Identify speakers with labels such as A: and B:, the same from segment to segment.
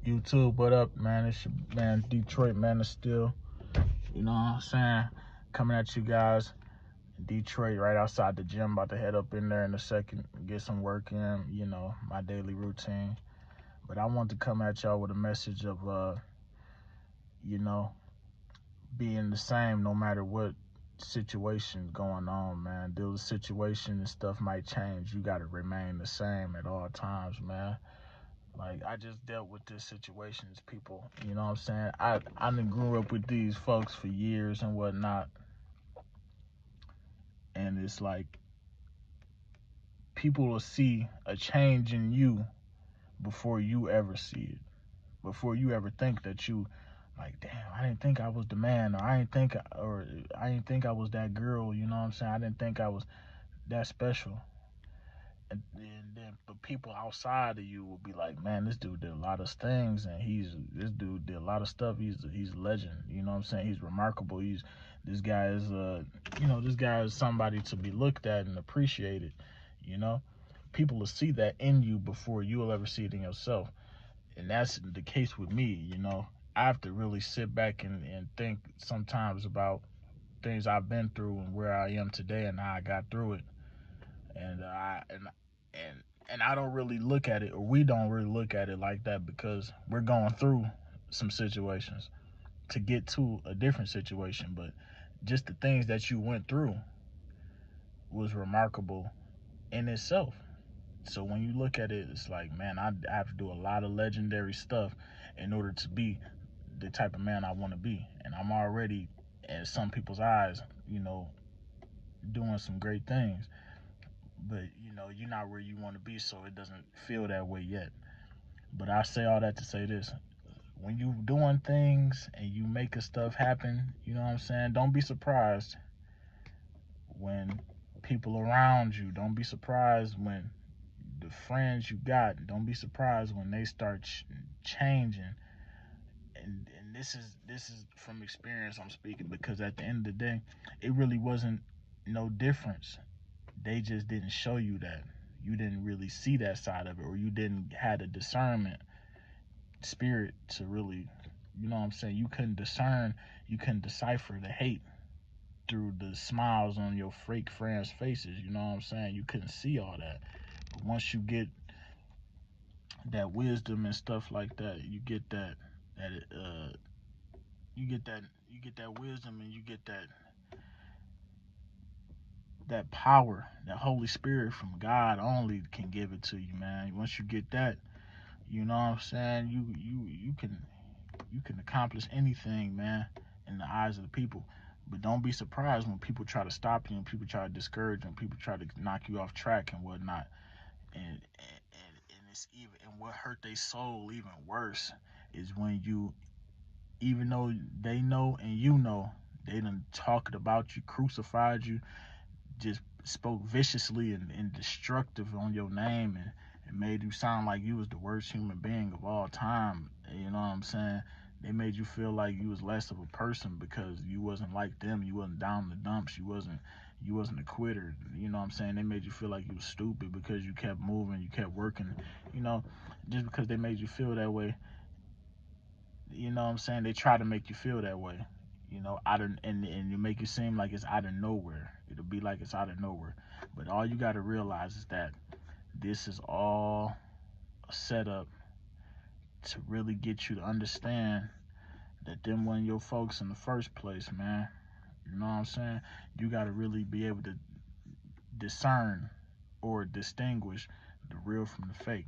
A: YouTube, what up, man? It's your man Detroit Man of Steel. You know what I'm saying? Coming at you guys. Detroit, right outside the gym. About to head up in there in a second, get some work in. You know, my daily routine. But I want to come at y'all with a message of, you know, being the same no matter what situation going on, man. The situation and stuff might change. You got to remain the same at all times, man. Like, I just dealt with this situations, people. You know what I'm saying? I done grew up with these folks for years and whatnot. And it's like people will see a change in you before you ever see it. Before you ever think that you like, damn, I didn't think I was the man, or I didn't think I was that girl, you know what I'm saying? I didn't think I was that special. And then but people outside of you will be like, man, this dude did a lot of things, and this dude did a lot of stuff. He's a legend. You know what I'm saying? He's remarkable. This guy is this guy is somebody to be looked at and appreciated. You know, people will see that in you before you will ever see it in yourself, and that's the case with me. You know, I have to really sit back and think sometimes about things I've been through and where I am today and how I got through it, and and and I don't really look at it, or we don't really look at it like that, because we're going through some situations to get to a different situation. But just the things that you went through was remarkable in itself. So when you look at it, it's like, man, I have to do a lot of legendary stuff in order to be the type of man I want to be. And I'm already, in some people's eyes, you know, doing some great things. But you know, you're not where you want to be, so it doesn't feel that way yet. But I say all that to say this: when you doing things and you making stuff happen, you know what I'm saying? Don't be surprised when people around you. Don't be surprised when the friends you got. Don't be surprised when they start changing. And this is from experience I'm speaking, because at the end of the day, it really wasn't no difference. They just didn't show you that. You didn't really see that side of it, or you didn't have a discernment spirit to really, you know what I'm saying? You couldn't decipher the hate through the smiles on your fake friends' faces. You know what I'm saying? You couldn't see all that. But once you get that wisdom and stuff like that, you get that you get that wisdom, and you get that power, that Holy Spirit from God only can give it to you, man. Once you get that, you know what I'm saying? You can accomplish anything, man, in the eyes of the people. But don't be surprised when people try to stop you, and people try to discourage you, and people try to knock you off track and whatnot. And it's even, and what hurt their soul even worse is when you, even though they know and you know, they done talked about you, crucified you, just spoke viciously and destructive on your name, and made you sound like you was the worst human being of all time. You know what I'm saying? They made you feel like you was less of a person because you wasn't like them. You wasn't down in the dumps. You wasn't a quitter. You know what I'm saying? They made you feel like you was stupid because you kept moving, you kept working. You know, just because they made you feel that way, you know what I'm saying? They try to make you feel that way. You know, out of, and you make it seem like it's out of nowhere. It'll be like it's out of nowhere. But all you gotta realize is that this is all a setup to really get you to understand that them wasn't your folks in the first place, man. You know what I'm saying? You gotta really be able to discern or distinguish the real from the fake.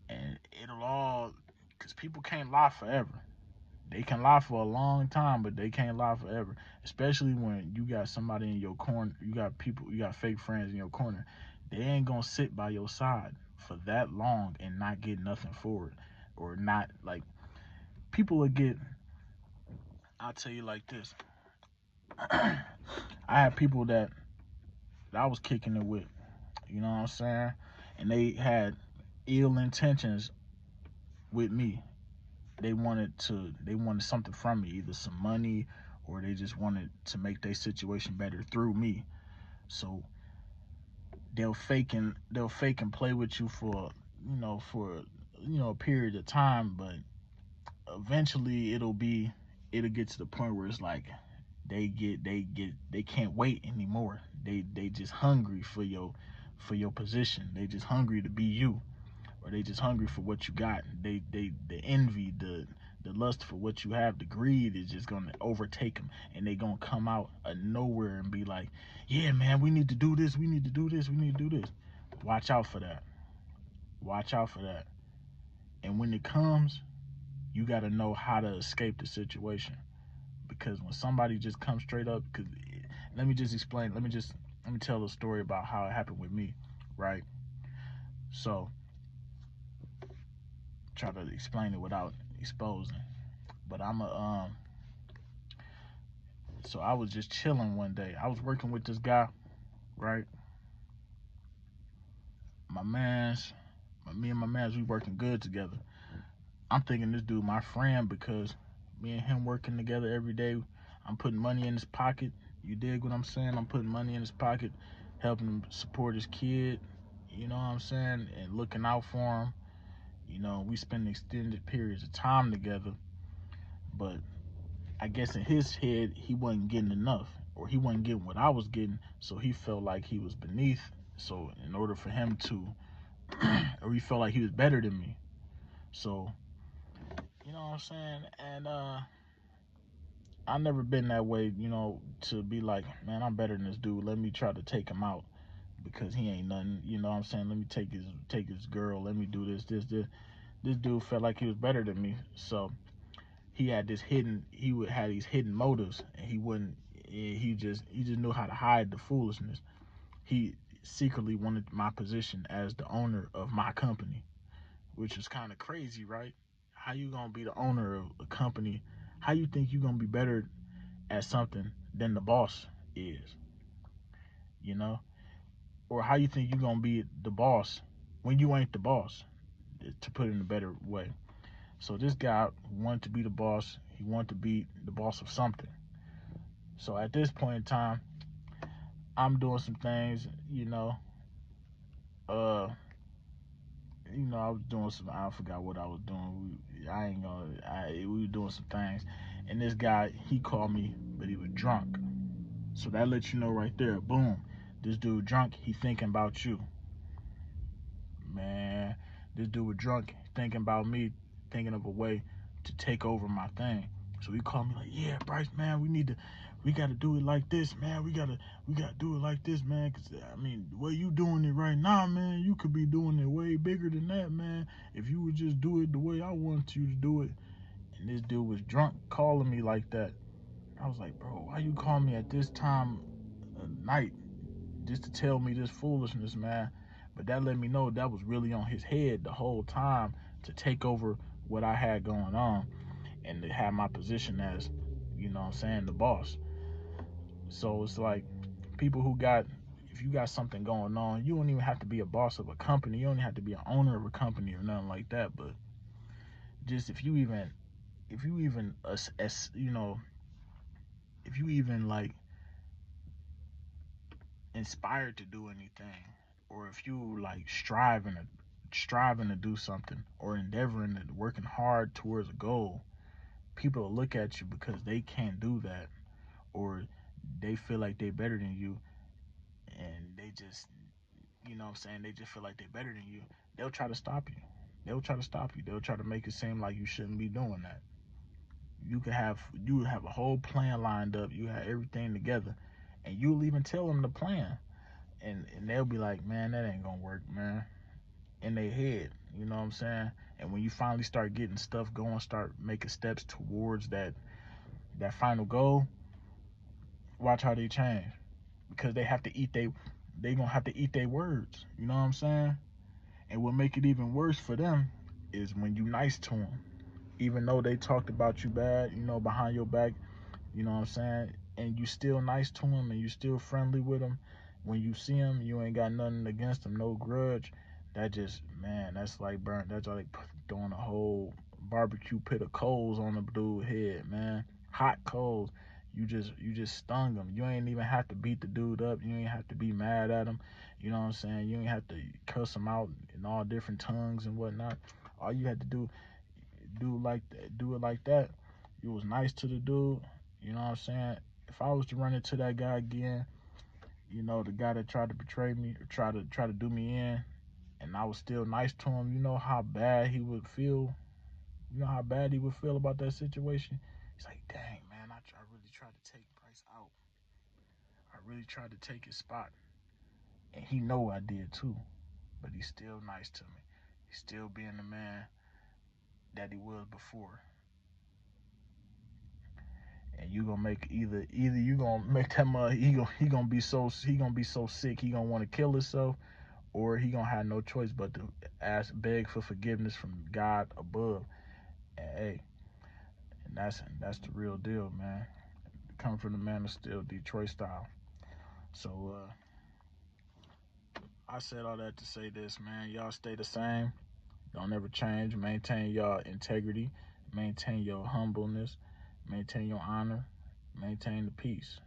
A: And it'll all, because people can't lie forever. They can lie for a long time, but they can't lie forever. Especially when you got somebody in your corner, you got fake friends in your corner. They ain't gonna sit by your side for that long and not get nothing for it, or not like people will get. I'll tell you like this: I had people that I was kicking it with. You know what I'm saying? And they had ill intentions with me. They wanted something from me, either some money, or they just wanted to make their situation better through me. So they'll fake and play with you for a period of time, but eventually it'll get to the point where it's like they can't wait anymore. They just hungry for your position. They just hungry to be you, or they just hungry for what you got. They the envy, the lust for what you have, the greed is just gonna overtake them, and they gonna come out of nowhere and be like, yeah man, we need to do this, we need to do this, we need to do this. Watch out for that. Watch out for that. And when it comes, you got to know how to escape the situation. Because when somebody just comes straight up, because let me just explain. Let me tell a story about how it happened with me, right? So try to explain it without exposing. But I'm a So I was just chilling one day. I was working with this guy, right? My man's, me and my man's, we working good together. I'm thinking this dude my friend because me and him working together every day. I'm putting money in his pocket. You dig what I'm saying? I'm putting money in his pocket, helping him support his kid. You know what I'm saying? And looking out for him. You know, we spend extended periods of time together. But I guess in his head, he wasn't getting enough, or he wasn't getting what I was getting. So he felt like he was beneath. So in order for him to, or he felt like he was better than me. So you know what I'm saying? And I never been that way, you know, to be like, man, I'm better than this dude. Let me try to take him out because he ain't nothing. You know what I'm saying? Let me take his girl. Let me do this. This dude felt like he was better than me, so he had this hidden. He would have these hidden motives, and he wouldn't. He just knew how to hide the foolishness. He secretly wanted my position as the owner of my company, which is kind of crazy, right? How you gonna be the owner of a company? How you think you gonna be better at something than the boss is, you know? Or how you think you gonna be the boss when you ain't the boss, to put it in a better way. So this guy wanted to be the boss. He wanted to be the boss of something. So at this point in time, I'm doing some things, uh, I was doing some. I forgot what I was doing. I ain't gonna. We were doing some things, and this guy he called me, but he was drunk. So that lets you know right there. Boom, this dude drunk. He thinking about you, man. This dude was drunk, thinking about me, thinking of a way to take over my thing. So he called me like, yeah, Bryce, man, we gotta do it like this, man. We gotta do it like this, man. Cause I mean, the way you doing it right now, man, you could be doing it way bigger than that, man. If you would just do it the way I want you to do it. And this dude was drunk calling me like that. I was like, bro, why you call me at this time of night just to tell me this foolishness, man? But that let me know that was really on his head the whole time, to take over what I had going on and to have my position as, what I'm saying, the boss. So it's like people who got, if you got something going on, you don't even have to be a boss of a company. You don't have to be an owner of a company or nothing like that. But just if you even, if you even like inspired to do anything, or if you like striving to do something, or endeavoring and working hard towards a goal, people will look at you because they can't do that, or they feel like they're better than you, and they just, what I'm saying, they just feel like they're better than you. They'll try to stop you. They'll try to make it seem like you shouldn't be doing that. You have a whole plan lined up. You have everything together, and you'll even tell them the plan, and they'll be like, man, that ain't gonna work, man. In their head, you know what I'm saying? And when you finally start getting stuff going, start making steps towards that final goal, watch how they change, because they gonna have to eat their words. You know what I'm saying? And what make it even worse for them is when you nice to them, even though they talked about you bad, behind your back. You know what I'm saying? And you still nice to them, and you still friendly with them. When you see them, you ain't got nothing against them, no grudge. That just, man, that's like burnt. That's like throwing a whole barbecue pit of coals on the dude's head, man. Hot coals. You just stung him. You ain't even have to beat the dude up. You ain't have to be mad at him. You know what I'm saying? You ain't have to cuss him out in all different tongues and whatnot. All you had to do, do it like that. You was nice to the dude. You know what I'm saying? If I was to run into that guy again, the guy that tried to betray me or try to do me in, and I was still nice to him, you know how bad he would feel. You know how bad he would feel about that situation. He's like, dang man, I really tried to take Bryce out. I really tried to take his spot, and he know I did too. But he's still nice to me. He's still being the man that he was before. And you gonna make either you gonna make that he gonna be so sick he gonna want to kill himself, or he gonna have no choice but to beg for forgiveness from God above. And hey, and that's the real deal, man. Come from the man of steel, Detroit style. So I said all that to say this, man. Y'all stay the same. Don't ever change. Maintain your integrity. Maintain your humbleness. Maintain your honor. Maintain the peace.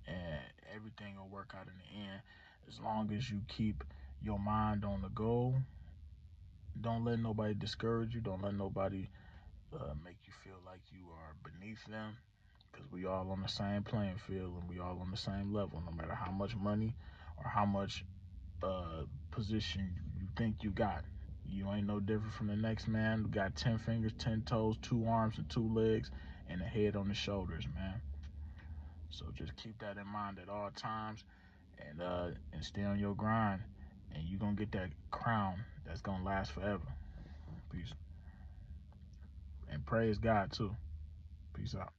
A: And everything will work out in the end. As long as you keep your mind on the goal, don't let nobody discourage you. Don't let nobody make you feel like you are beneath them. Because we all on the same playing field and we all on the same level, no matter how much money or how much position you think you got. You ain't no different from the next man who got 10 fingers, 10 toes, 2 arms, and 2 legs, and a head on the shoulders, man. So just keep that in mind at all times, and stay on your grind, and you're gonna get that crown that's gonna last forever. Peace. And praise God too. Peace out.